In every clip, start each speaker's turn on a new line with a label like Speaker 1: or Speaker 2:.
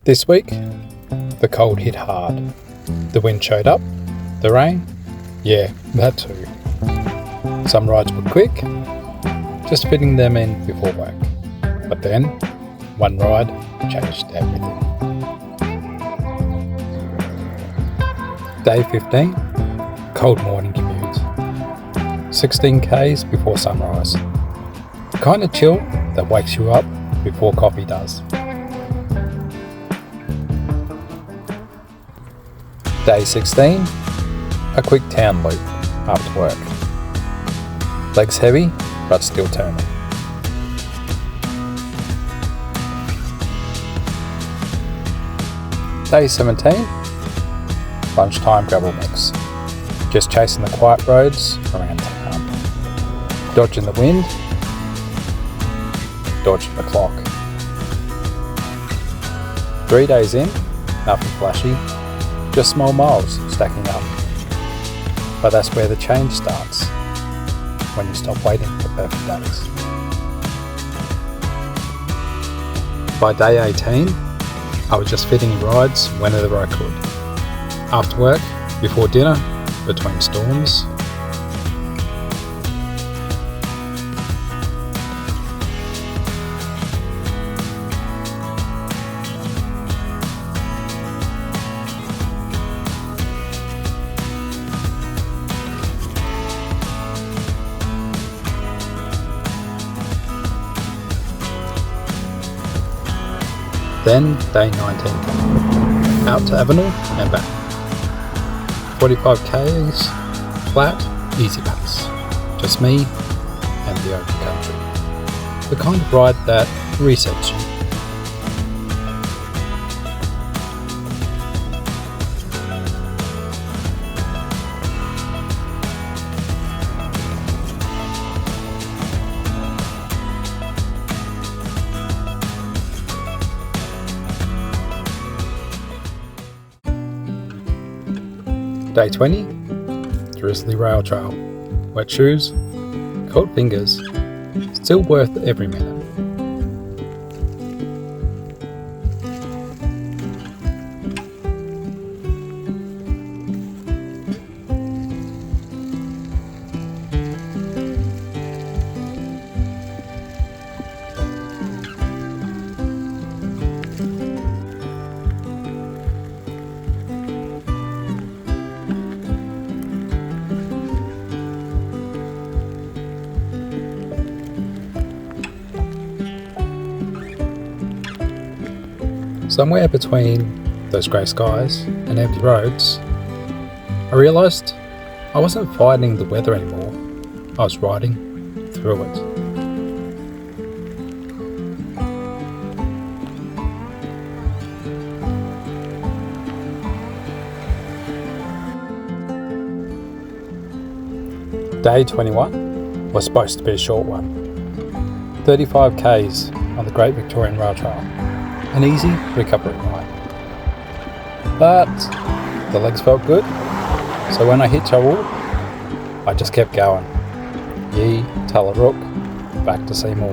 Speaker 1: This week, the cold hit hard. The wind showed up. The rain? Yeah, that too. Some rides were quick, just fitting them in before work. But then, one ride changed everything. Day 15, cold morning commute. 16 Ks before sunrise. The kind of chill that wakes you up before coffee does. Day 16, a quick town loop after work. Legs heavy, but still turning. Day 17, lunchtime gravel mix. Just chasing the quiet roads around town. Dodging the wind, dodging the clock. 3 days in, nothing flashy, just small miles stacking up. But that's where the change starts, when you stop waiting for perfect days. By day 18, I was just fitting in rides whenever I could. After work, before dinner, between storms. Then day 19, out to Avenue and back. 45 Ks, flat, easy pace. Just me and the open country. The kind of ride that resets you. Day 20, drizzly rail trail. Wet shoes, cold fingers, still worth every minute. Somewhere between those grey skies and empty roads, I realised I wasn't fighting the weather anymore. I was riding through it. Day 21 was supposed to be a short one. 35 Ks on the Great Victorian Rail Trail. An easy recovery ride. But the legs felt good, so when I hit Tallarook, I just kept going. Tallarook, back to Seymour.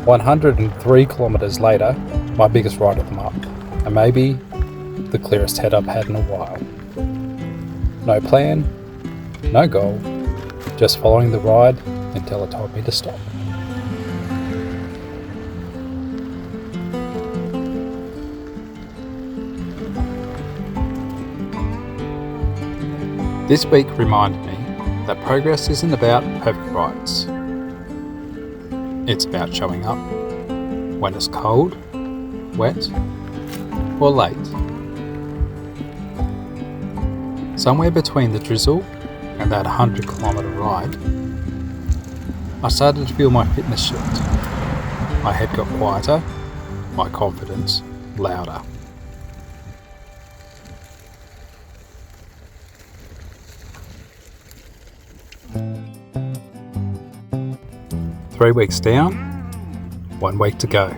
Speaker 1: 103 kilometres later, my biggest ride of the month, and maybe the clearest head I've had in a while. No plan, no goal, just following the ride until it told me to stop. This week reminded me that progress isn't about perfect rides. It's about showing up when it's cold, wet, or late. Somewhere between the drizzle and that 100-kilometre ride, I started to feel my fitness shift. My head got quieter, my confidence louder. Three weeks down, 1 week to go.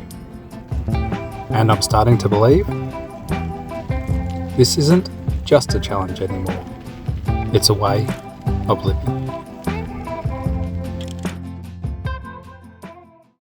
Speaker 1: And I'm starting to believe this isn't just a challenge anymore. It's a way of living.